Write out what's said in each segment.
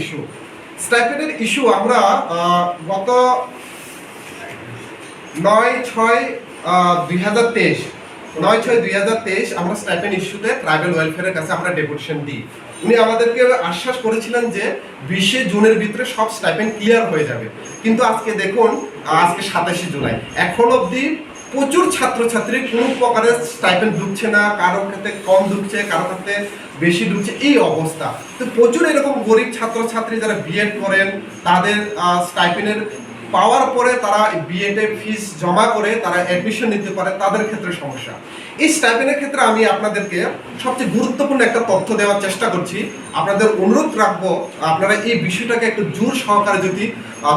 Issue. স্টাইপেন্ডের issue আমরা গত 9/6/2023 আমরা স্টাইপেন্ড ইস্যুতে ট্রাইবাল ওয়েলফেয়ারের কাছে আমরা ডেপুটেশন দিই। উনি আমাদেরকে আশ্বাস করেছিলেন যে 20 জুনের ভিতরে সব স্টাইপেন্ড ক্লিয়ার হয়ে যাবে, কিন্তু আজকে দেখুন আজকে 27 জুলাই, এখন অবধি প্রচুর ছাত্রছাত্রী কোনো প্রকারের স্টাইপেন্ড ঢুকছে না, কারো ক্ষেত্রে কম ঢুকছে, কারো ক্ষেত্রে বেশি ঢুকছে, এই অবস্থা। তো প্রচুর এরকম গরিব ছাত্রছাত্রী যারা বিএড করেন তাদের স্টাইপেন্ডের পাওয়ার পরে তারা বিএডে ফিস জমা করে তারা অ্যাডমিশন নিতে পারে, তাদের ক্ষেত্রে সমস্যা। এই স্টাইপেন্ডের ক্ষেত্রে আমি আপনাদেরকে সবচেয়ে গুরুত্বপূর্ণ একটা তথ্য দেওয়ার চেষ্টা করছি। আপনাদের অনুরোধ রাখবো আপনারা এই বিষয়টাকে একটু জোর সহকারে যদি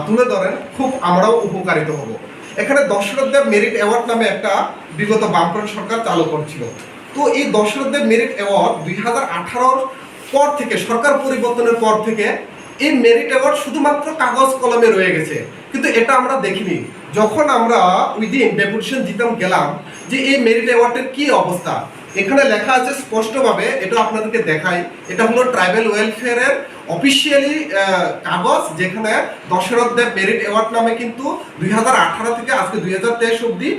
তুলে ধরেন, খুব আমরাও উপকারিত হব। এখানে দশরথদেব মেরিট অ্যাওয়ার্ড নামে একটা বিগত বামফ্রন্ট সরকার চালু করছিল। তো এই দশরথদেব মেরিট অ্যাওয়ার্ড 2018 পর থেকে, সরকার পরিবর্তনের পর থেকে এই মেরিট অ্যাওয়ার্ড শুধুমাত্র কাগজ কলমে রয়ে গেছে, কিন্তু এটা আমরা দেখিনি। যখন আমরা ওই দিন ডেপুটেশন দিতাম গেলাম যে এই মেরিট অ্যাওয়ার্ডের কি অবস্থা, এখানে লেখা আছে স্পষ্টভাবে, এটা আপনাদেরকে দেখাই। এটা হলো ট্রাইবাল ওয়েলফেয়ারের অফিসিয়ালি কাগজ, যেখানে দশরথদেব মেরিট অ্যাওয়ার্ড নামে কিন্তু 2018 থেকে আজকে 2023 অবধি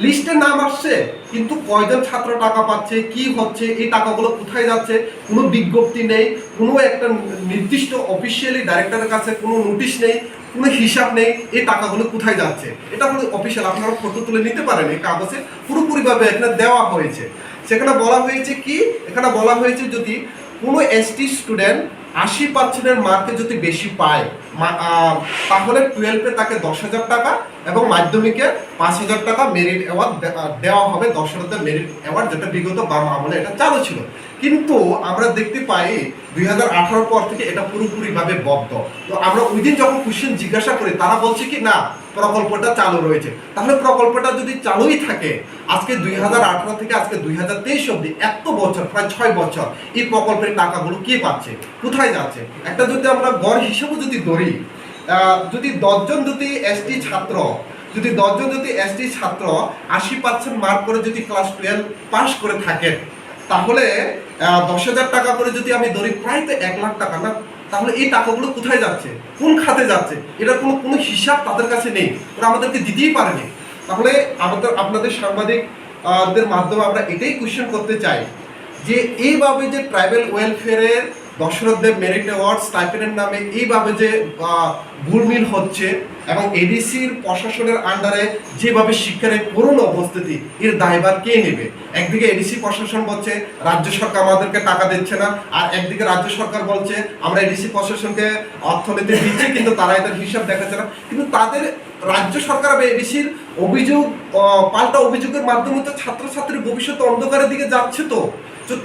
লিস্টে নাম আসছে, কিন্তু কয়জন ছাত্র টাকা পাচ্ছে, কি হচ্ছে, এই টাকাগুলো কোথায় যাচ্ছে, কোনো বিজ্ঞপ্তি নেই, কোনো একটা নির্দিষ্ট অফিসিয়ালি ডাইরেক্টরের কাছে কোনো নোটিশ নেই, কোনো হিসাব নেই এই টাকাগুলো কোথায় যাচ্ছে। এটা হলো অফিসিয়াল, আপনারা ফটো তুলে নিতে পারেন। এই কাগজে পুরোপুরিভাবে এখানে দেওয়া হয়েছে। সেখানে বলা হয়েছে কি, এখানে বলা হয়েছে যদি কোনো এসটি স্টুডেন্ট 80% মার্কে যদি বেশি পায় তাহলে 12-এ তাকে 10,000 টাকা এবং মাধ্যমিকে 5,000 টাকা মেরিট অ্যাওয়ার্ড দেওয়া হবে। দশরথদেব মেরিট অ্যাওয়ার্ড, যেটা বিগত বাম আমলে এটা চালু ছিল, কিন্তু আমরা দেখতে পাই 2018 পর থেকে এটা পুরোপুরিভাবে বন্ধ। তো আমরা ওই দিন যখন কোশ্চেন জিজ্ঞাসা করি, তারা বলছে কি না প্রকল্পটা চালু রয়েছে। তাহলে প্রকল্পটা যদি চালুই থাকে, আজকে 2018 থেকে আজকে 2023 অবধি এত বছর, প্রায় 6 বছর, এই প্রকল্পের টাকাগুলো কে পাচ্ছে, কোথায় যাচ্ছে? একটা যদি আমরা গড় হিসেবে যদি ধরি, যদি 10 জন যদি এসটি ছাত্র 80% মার্ক করে যদি ক্লাস 12 পাস করে থাকেন, তাহলে 10,000 টাকা করে যদি আমি ধরি, প্রায় তো 1 লাখ টাকা না? তাহলে এই টাকাগুলো কোথায় যাচ্ছে, কোন খাতে যাচ্ছে, এটার কোনো হিসাব তাদের কাছে নেই, ওরা আমাদেরকে দিতেই পারেনি। তাহলে আপনাদের সাংবাদিকদের মাধ্যমে আমরা এটাই কোয়েশ্চেন করতে চাই যে এইভাবে যে ট্রাইবাল ওয়েলফেয়ারের দশরথদেব মেরিট অ্যাওয়ার্ড স্টাইপেন্ডের নামে এইভাবে যে ভুলমিল হচ্ছে এবং এডিসির প্রশাসনের আন্ডারে যেভাবে শিক্ষার এক করুণ অবস্থিতি, এর দায়ভার কে নেবে? একদিকে এডিসি প্রশাসন বলছে রাজ্য সরকার আমাদেরকে টাকা দিচ্ছে না, আর একদিকে রাজ্য সরকার বলছে আমরা এডিসি প্রশাসনকে অর্থনীতি দিচ্ছি, কিন্তু তারা এদের হিসাব দেখাচ্ছে না। কিন্তু তাদের রাজ্য সরকার বা এডিসির অভিযোগ, পাল্টা অভিযোগের মাধ্যমে তো ছাত্রছাত্রীর ভবিষ্যৎ অন্ধকারের দিকে যাচ্ছে। তো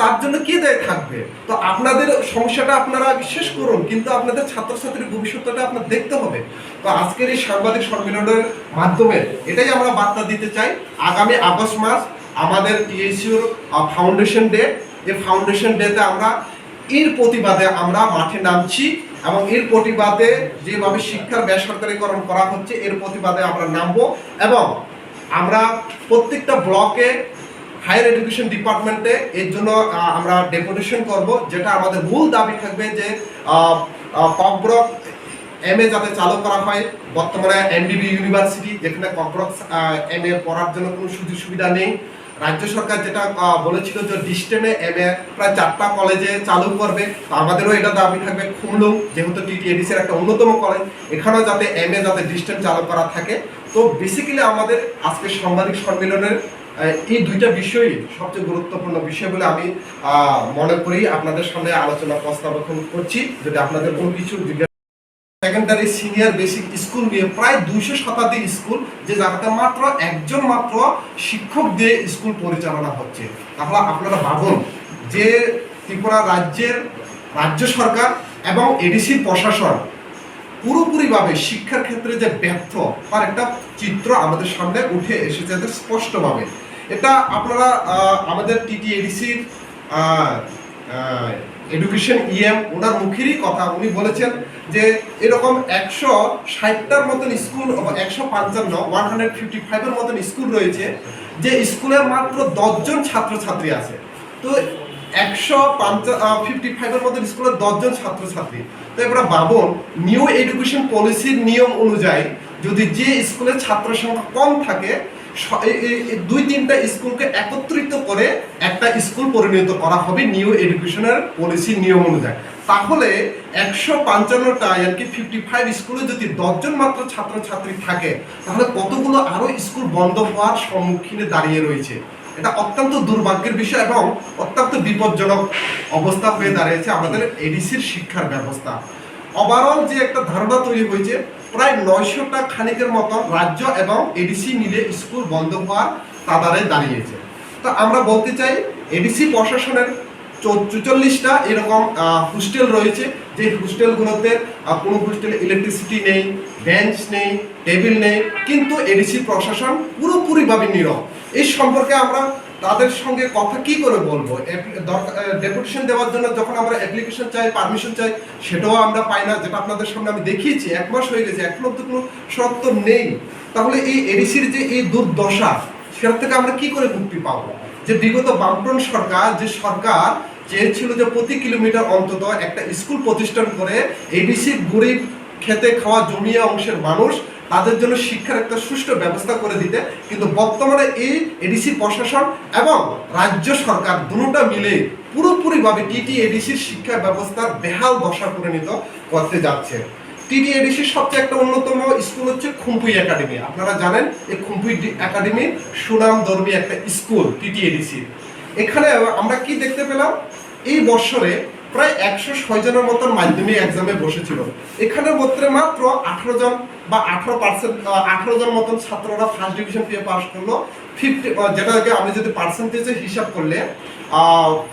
তার জন্য কে দায় থাকবে? তো আপনাদের সমস্যাটা আপনারা বিশ্বাস করুন, কিন্তু আপনাদের ছাত্রছাত্রীর ভবিষ্যৎটা আপনার দেখতে হবে। তো আজকের এই সাংবাদিক সম্মেলনের মাধ্যমে এটাই আমরা বার্তা দিতে চাই। আগামী আগস্ট মাস আমাদের টিএসইউর ফাউন্ডেশন ডে, এই ফাউন্ডেশন ডেতে আমরা এর প্রতিবাদে আমরা মাঠে নামছি এবং এর প্রতিবাদে যেভাবে শিক্ষার বেসরকারীকরণ করা হচ্ছে এর প্রতিবাদে আমরা নামবো এবং আমরা প্রত্যেকটা ব্লকে হায়ার এডুকেশন ডিপার্টমেন্টে এর জন্য আমরা ডেপুটেশন করব। যেটা আমাদের মূল দাবি থাকবে যে ককব্রক এমএ যাতে চালু করা হয়। বর্তমানে এনডিবি ইউনিভার্সিটি, যেখানে ককব্রক এমএ পড়ার জন্য কোনো সুযোগ সুবিধা নেই। রাজ্য সরকার যেটা বলেছিল যে ডিস্টেন্সে এমএ প্রায় 4টা কলেজে চালু করবে, তো আমাদেরও এটা দাবি থাকবে। খুমলুং যেহেতু টিটিএডিসির একটা অন্যতম কলেজ, এখানেও যাতে এমএ যাতে ডিস্টেন্স চালু করা থাকে। তো বেসিক্যালি আমাদের আজকে সাংবাদিক সম্মেলনের এই দুইটা বিষয়ই সবচেয়ে গুরুত্বপূর্ণ বিষয় বলে আমি মনে করি। আপনাদের সামনে আলোচনা প্রস্তাবন করছি। যদি আপনাদের কোনো কিছু সেকেন্ডারি সিনিয়র বেসিক স্কুল নিয়ে প্রায় 200 শতাধিক স্কুল, যে জায়গাতে মাত্র একজন মাত্র শিক্ষক দিয়ে স্কুল পরিচালনা হচ্ছে। তাহলে আপনারা ভাবুন যে ত্রিপুরা রাজ্য সরকার এবং এডিসি প্রশাসন পুরোপুরিভাবে শিক্ষার ক্ষেত্রে যে ব্যর্থ, তার একটা চিত্র আমাদের সামনে উঠে এসেছে স্পষ্টভাবে। এটা আপনারা আমাদের টিটিএডিসির এডুকেশন ইএম ওনার মুখেরই কথা, উনি বলেছেন যে এরকম 160টার মতন স্কুল, 155 মতন স্কুল রয়েছে, যে স্কুলের মাত্র 10 জন ছাত্রছাত্রী আছে। তো 155-এর মধ্যে স্কুলের 10 জন ছাত্রছাত্রী। তো এবার ভাবুন, নিউ এডুকেশন পলিসির নিয়ম অনুযায়ী যদি যে স্কুলের ছাত্র সংখ্যা কম থাকে, 2-3টা স্কুলকে একত্রিত করে একটা স্কুল পরিণত করা হবে নিউ এডুকেশনের পলিসির নিয়ম অনুযায়ী। তাহলে 155টা আর কি 55 স্কুলে যদি 10 জন মাত্র ছাত্রছাত্রী থাকে, তাহলে কতগুলো আরো স্কুল বন্ধ হওয়ার সম্মুখীনে দাঁড়িয়ে রয়েছে। এটা অত্যন্ত দুর্ভাগ্যের বিষয় এবং অত্যন্ত বিপজ্জনক অবস্থা হয়ে দাঁড়িয়েছে আমাদের এডিসির শিক্ষার ব্যবস্থা। ওভারঅল যে একটা ধারণা তৈরি হয়েছে, প্রায় 900টা খানিকের মতন রাজ্য এবং এডিসি মিলে স্কুল বন্ধ হওয়ার কাতারে দাঁড়িয়েছে। তো আমরা বলতে চাই, এডিসি প্রশাসনের 44টা এরকম হোস্টেল রয়েছে, যে হোস্টেলগুলোতে কোনো হোস্টেলে ইলেকট্রিসিটি নেই, বেঞ্চ নেই, টেবিল নেই, কিন্তু এডিসি প্রশাসন পুরোপুরিভাবে নীরব। এই সম্পর্কে আমরা তাদের সঙ্গে কথা কি করে বলবো? ডেপুটেশন দেওয়ার জন্য যখন আমরা অ্যাপ্লিকেশন চাই, পারমিশন চাই, সেটাও আমরা পাই না, যেটা আপনাদের সামনে আমি দেখিয়েছি। 1 মাস হয়ে গেছে, এখনো তো কোনো শর্ত নেই। তাহলে এই এডিসির যে এই দুর্দশা, সেটা থেকে আমরা কি করে মুক্তি পাবো? যে বিগত বামফ্রন্ট সরকার, যে সরকার চেয়েছিল যে প্রতি কিলোমিটার অন্তত একটা স্কুল প্রতিষ্ঠান করে এডিসি গরিব খেতে খাওয়া জমিয়া অংশের মানুষ, তাদের জন্য শিক্ষার একটা সুষ্ঠু ব্যবস্থা করে দিতে, কিন্তু বর্তমানে এই এডিসি প্রশাসন এবং রাজ্য সরকার দুটোটা মিলে পুরোপুরিভাবে টিটিএডিসির শিক্ষা ব্যবস্থার বেহাল দশা পরিণত করতে যাচ্ছে। টিটিএডিসির সবচেয়ে একটা অন্যতম স্কুল হচ্ছে খুম্পুই একাডেমি। আপনারা জানেন, এই খুম্পুই একাডেমি সুনামধর্মী একটা স্কুল টিটিএডিসির। এখানে আমরা কি দেখতে পেলাম, এই বছরে প্রায় 106 জনের মতন মাধ্যমিক এক্সামে বসেছিল। এখানের মধ্যে মাত্র 18 জন বা 18 জন মতন ছাত্ররা ফার্স্ট ডিভিশন পেয়ে পাস করলো। 50, যেটাকে আমি যদি পার্সেন্টেজে হিসাব করলে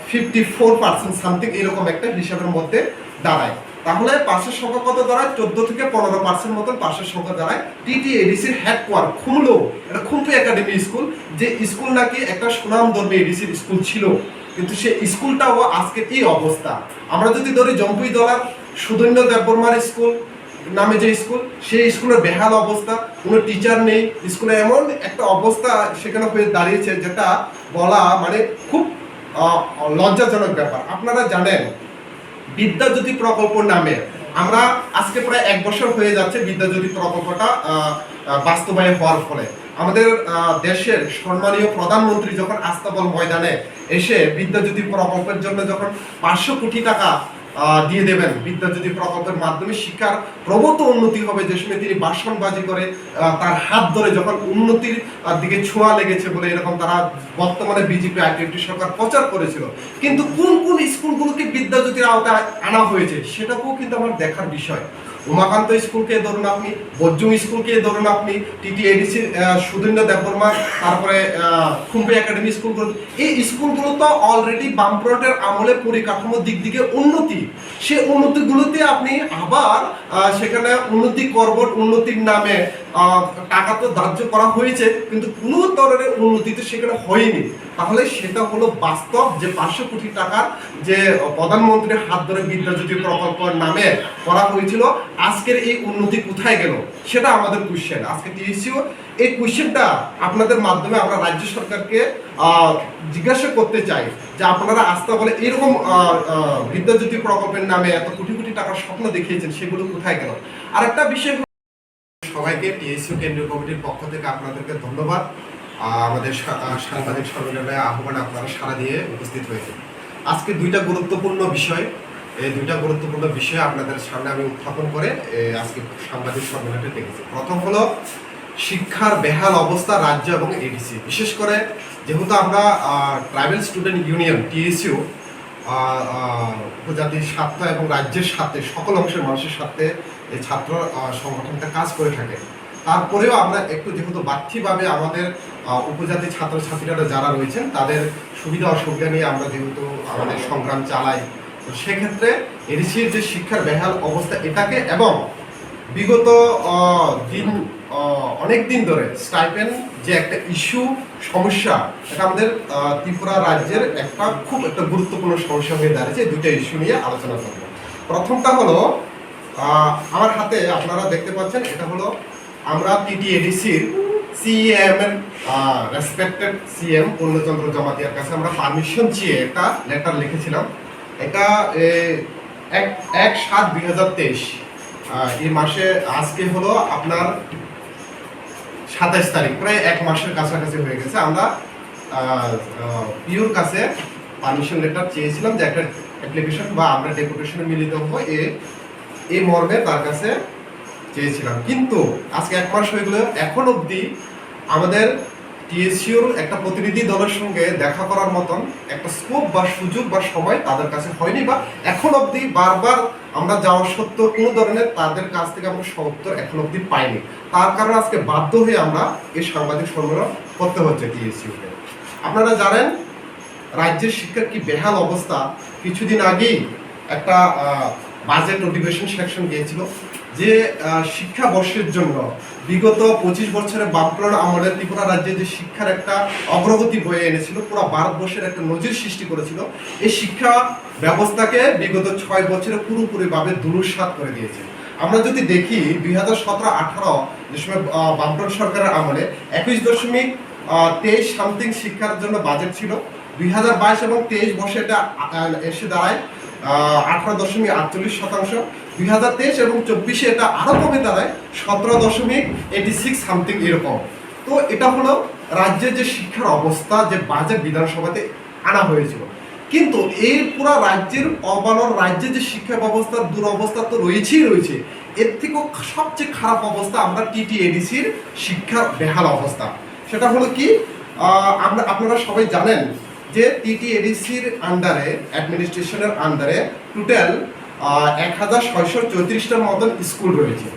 54% সামথিং এরকম একটা হিসাবের মধ্যে দাঁড়ায়। তাহলে পাশের সংখ্যা কত দাঁড়ায়? 14 থেকে 15% মতন পাশের সংখ্যা দাঁড়ায়। টিটিএডিসির হেডকোয়ার্টার খুমলো, এটা খুম্পু একাডেমি স্কুল, যে স্কুল নাকি একটা সুনামধর্মী এডিসির স্কুল ছিল, কিন্তু সে স্কুলটাও আজকে এই অবস্থা। আমরা যদি ধরি জম্পুই দলার সুদৈন্য দেববর্মার স্কুল নামে যে স্কুল, সেই স্কুলের বেহাল অবস্থা, কোনো টিচার নেই, স্কুলে এমন একটা অবস্থা সেখানে হয়ে দাঁড়িয়েছে, যেটা বলা মানে খুব লজ্জাজনক ব্যাপার। আপনারা জানেন, বিদ্যাজ্যোতি প্রকল্প নামে আমরা আজকে প্রায় 1 বছর হয়ে যাচ্ছে বিদ্যাজ্যোতি প্রকল্পটা বাস্তবায়ন হওয়ার ফলে। আমাদের দেশের সম্মানীয় প্রধানমন্ত্রী যখন আস্তাবল ময়দানে এসে বিদ্যাজ্যোতি প্রকল্পের জন্য যখন 500 কোটি টাকা দিয়ে দেবেন, বিদ্যাজ্যোতি প্রকল্পের মাধ্যমে শিক্ষার প্রভূত উন্নতি হবে, যে সময় তিনি ভাষণবাজি করে তার হাত ধরে যখন উন্নতির দিকে ছোঁয়া লেগেছে বলে এরকম তারা বর্তমানে বিজেপি আইডেন্টি সরকার প্রচার করেছিল। কিন্তু কোন কোন স্কুলগুলোকে বিদ্যাজ্যোতির আওতায় আনা হয়েছে সেটাকেও কিন্তু আমার দেখার বিষয়। উমাকান্ত স্কুলকে ধরুন আপনি, বজ্জুং স্কুলকে ধরুন আপনি, টিটিএডিসির সুদীন্দ্র দেববর্মা, তারপরে খুম্পু একাডেমি স্কুলগুলো, এই স্কুলগুলো তো অলরেডি বামফ্রন্টের আমলে পরিকাঠামোর দিক দিকে উন্নতি। সেই উন্নতিগুলোতে আপনি আবার সেখানে উন্নতি করবট, উন্নতির নামে টাকা তো ধার্য করা হয়েছে, কিন্তু কোনো ধরনের উন্নতি তো সেখানে হয়নি। তাহলে সেটা হলো বাস্তব, যে 500 কোটি টাকার যে প্রধানমন্ত্রীর হাত ধরে বিদ্যাজ্যোতি প্রকল্পের নামে করা হয়েছিল, আজকের এই উন্নতি কোথায় গেল, সেটা আমাদের কোশ্চেন। আজকে টিএসইউ এই কোশ্চেনটা আপনাদের মাধ্যমে আমরা রাজ্য সরকারকে জিজ্ঞাসা করতে চাই, যে আপনারা আস্থা বলে এরকম বিদ্যাজ্যোতি প্রকল্পের নামে এত কোটি কোটি টাকার স্বপ্ন দেখিয়েছেন, সেগুলো কোথায় গেল? আরেকটা বিষয়, সবাইকে টিএসইউ কেন্দ্রীয় কমিটির পক্ষ থেকে আপনাদেরকে ধন্যবাদ। আমাদের সাংবাদিক সম্মেলনে আহ্বানে আপনারা সাড়া দিয়ে উপস্থিত হয়েছেন। আজকে 2টা গুরুত্বপূর্ণ বিষয়, এই 2টা গুরুত্বপূর্ণ বিষয় আপনাদের সামনে আমি উত্থাপন করে আজকে সাংবাদিক সম্মেলনে ডেকেছি। প্রথম হলো শিক্ষার বেহাল অবস্থা রাজ্য এবং এডিসি। বিশেষ করে যেহেতু আমরা ট্রাইবাল স্টুডেন্ট ইউনিয়ন টিএসইউ উপজাতির স্বার্থ এবং রাজ্যের সাথে সকল অংশের মানুষের সাথে এই ছাত্র সংগঠনটা কাজ করে থাকে, তারপরেও আমরা একটু যেহেতু বাড়তিভাবে আমাদের উপজাতি ছাত্রছাত্রীরা যারা রয়েছেন তাদের সুবিধা অসুবিধা নিয়ে আমরা যেহেতু আমাদের সংগ্রাম চালাই, তো সেক্ষেত্রে এডিসির যে শিক্ষার বেহাল অবস্থা এটাকে, এবং বিগত অনেক দিন ধরে স্টাইপেন্ড যে একটা ইস্যু সমস্যা, এটা আমাদের ত্রিপুরা রাজ্যের খুব একটা গুরুত্বপূর্ণ সমস্যা হয়ে দাঁড়িয়েছে। 2টা ইস্যু নিয়ে আলোচনা করব। প্রথমটা হলো, আমার হাতে আপনারা দেখতে পাচ্ছেন, এটা হলো আমরা টিটিএডিসির সিএম এর রেসপেক্টেড সিএম পূর্ণচন্দ্র জমাতিয়ার কাছে আমরা পারমিশন চেয়ে একটা লেটার লিখেছিলাম। এটা 1/7/2023 এই মাসে আজকে হলো আপনার 27 তারিখ, প্রায় 1 মাসের কাছাকাছি হয়ে গেছে। আমরা পিওর কাছে পারমিশন লেটার চেয়েছিলাম যে একটা অ্যাপ্লিকেশন বা আমরা ডেপুটেশনে মিলিত হবো এই মর্মে তার কাছে চেয়েছিলাম। কিন্তু আজকে 1 মাস হয়ে গেল, এখন অবধি আমাদের টিএসইউর একটা প্রতিনিধি দলের সঙ্গে দেখা করার মতন একটা স্কোপ বা সুযোগ বা সময় তাদের কাছে হয়নি, বা এখন অবধি বারবার আমরা যাওয়া সত্ত্বেও কোনো ধরনের তাদের কাছ থেকে আমরা সত্তর এখন অবধি পাইনি। তার কারণে আজকে বাধ্য হয়ে আমরা এই সাংবাদিক সম্মেলন করতে হচ্ছে টিএসইউকে। আপনারা জানেন রাজ্যের শিক্ষার কি বেহাল অবস্থা। কিছুদিন আগেই একটা বাজেট অধিবেশন সেকশন গিয়েছিল যে শিক্ষাবর্ষের জন্য বিগত 25 বছরের বামফ্রন্ট আমলে ত্রিপুরা রাজ্যে যে শিক্ষার একটা অগ্রগতি বয়ে এনেছিল, পুরো ভারতবর্ষের একটা নজির সৃষ্টি করেছিল, এই শিক্ষা ব্যবস্থাকে বিগত 6 বছরে পুরোপুরিভাবে ধূলিসাৎ করে দিয়েছে। আমরা যদি দেখি 2017-18 যে সময় বামফ্রন্ট সরকারের আমলে 21.23 সামথিং শিক্ষার জন্য বাজেট ছিল। 2022 এবং 23 বর্ষে এটা এসে দাঁড়ায় 18.48%। 2023 এবং 24-এ এটা আরো কমে দাঁড়ায় 17.86 সামথিং এরকম। তো এটা হলো রাজ্যের যে শিক্ষার অবস্থা, যে বাজেট বিধানসভাতে আনা হয়েছিল। কিন্তু এই পুরো রাজ্যের রাজ্যের যে শিক্ষা ব্যবস্থার দুরবস্থা তো রয়েছে, এর থেকেও সবচেয়ে খারাপ অবস্থা আমরা টিটিএডিসির শিক্ষার বেহাল অবস্থা। সেটা হলো কি, আপনারা সবাই জানেন যে টিটিএডিসির আন্ডারে, অ্যাডমিনিস্ট্রেশনের আন্ডারে টোটাল 1634টার মতন স্কুল রয়েছে।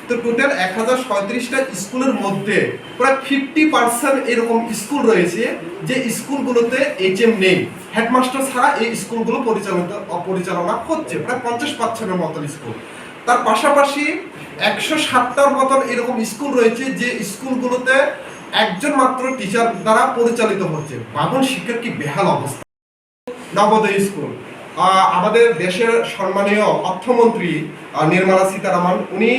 তো টোটাল 1037টা স্কুলের মধ্যে প্রায় 50% এরকম স্কুল রয়েছে যে স্কুলগুলোতে এইচএম নেই, হেডমাস্টার ছাড়া এই স্কুলগুলো পরিচালনা হচ্ছে, প্রায় 50% মতন স্কুল। তার পাশাপাশি 160টার মতন এরকম স্কুল রয়েছে যে স্কুলগুলোতে একজন মাত্র টিচার দ্বারা পরিচালিত হচ্ছে। ভাবুন শিক্ষার কি বেহাল অবস্থা। নবোদয় স্কুল, আমাদের দেশের সম্মানীয় অর্থমন্ত্রী নির্মলা সীতারামন উনি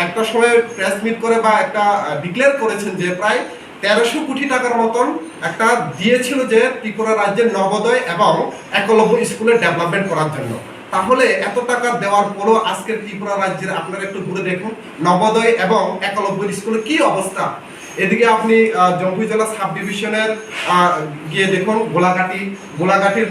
একটা সময় প্রেস মিট করে বা একটা ডিক্লেয়ার করেছেন যে প্রায় 1300 কোটি টাকার মতন একটা দিয়েছিল যে ত্রিপুরা রাজ্যের নবোদয় এবং একলব্য স্কুলের ডেভেলপমেন্ট করার জন্য। তাহলে এত টাকা দেওয়ার পরও আজকের ত্রিপুরা রাজ্যের আপনারা একটু ঘুরে দেখুন নবোদয় এবং একলব্য স্কুলের কি অবস্থা। এদিকে আপনি জম্পুই জেলা সাব ডিভিশনের গিয়ে দেখুন গোলাঘাটির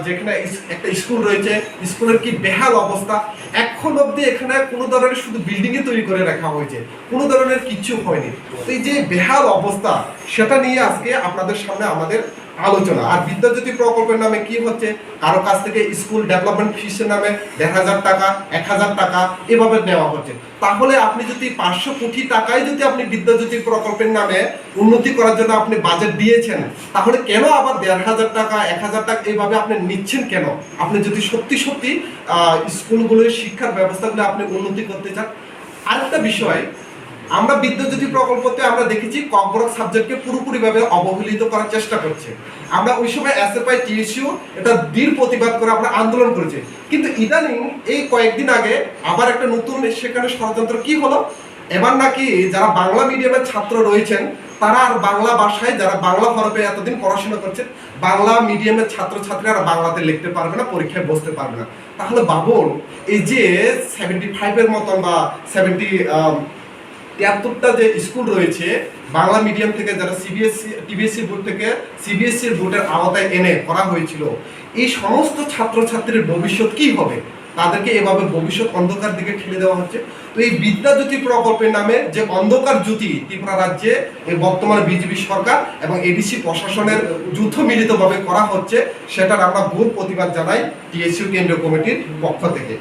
যেখানে একটা স্কুল রয়েছে, স্কুলের কি বেহাল অবস্থা। এখন অবধি এখানে কোনো ধরনের শুধু বিল্ডিংই তৈরি করে রাখা হয়েছে, কোনো ধরনের কিচ্ছু হয়নি। তো এই যে বেহাল অবস্থা, সেটা নিয়ে আজকে আপনাদের সামনে আমাদের আলোচনা। আর বিদ্যাজ্যোতি প্রকল্পের নামে কি হচ্ছে, কারো কাছ থেকে স্কুল ডেভেলপমেন্ট ফিসের নামে 1500 টাকা 1000 টাকা এভাবে নেওয়া হচ্ছে। তাহলে আপনি যদি 500 কোটি টাকায় যদি আপনি বিদ্যাজ্যোতি প্রকল্পের নামে উন্নতি করার জন্য আপনি বাজেট দিয়েছেন, তাহলে কেন আবার 1500 টাকা 1000 টাকা এইভাবে আপনি নিচ্ছেন কেন? আপনি যদি সত্যি স্কুলগুলোর শিক্ষার ব্যবস্থাগুলো আপনি উন্নতি করতে চান। আরেকটা বিষয়, আমরা বিদ্যাজ্যোতি প্রকল্পতে আমরা দেখেছি ককবরক সাবজেক্টকে পুরোপুরিভাবে অবহেলিত করার চেষ্টা করছে। আমরা ওই সময় এসএফআই টিএসইউ এটা দৃঢ় প্রতিবাদ করে আমরা আন্দোলন করেছি। কিন্তু ইদানিং এই কয়েকদিন আগে আবার একটা নতুন সেখানে ষড়যন্ত্র কি হলো, এবার নাকি যারা বাংলা মিডিয়ামের ছাত্র রয়েছেন তারা আর বাংলা ভাষায়, যারা বাংলা হরফে এতদিন পড়াশোনা করছেন, বাংলা মিডিয়ামের ছাত্রছাত্রীরা বাংলাতে লিখতে পারবে না, পরীক্ষায় বসতে পারবে না। তাহলে ভাবুন এই যে 75-এর মতন বা 73টা যে স্কুল রয়েছে বাংলা মিডিয়াম থেকে, যারা টিবিএসসি বোর্ড থেকে সিবিএসসি বোর্ডের আওতায় এনে করা হয়েছিল, এই সমস্ত ছাত্রছাত্রীর ভবিষ্যৎ কি হবে? তাদেরকে এভাবে ভবিষ্যৎ অন্ধকার দিকে ঠেলে দেওয়া হচ্ছে। তো এই বিদ্যাজ্যোতি প্রকল্পের নামে যে অন্ধকার জ্যোতি ত্রিপুরা রাজ্যে এই বর্তমানে বিজেপি সরকার এবং এডিসি প্রশাসনের যুদ্ধ মিলিতভাবে করা হচ্ছে, সেটার আমরা ভুল প্রতিবাদ জানাই টিএসইউ কেন্দ্রীয় কমিটির পক্ষ থেকে।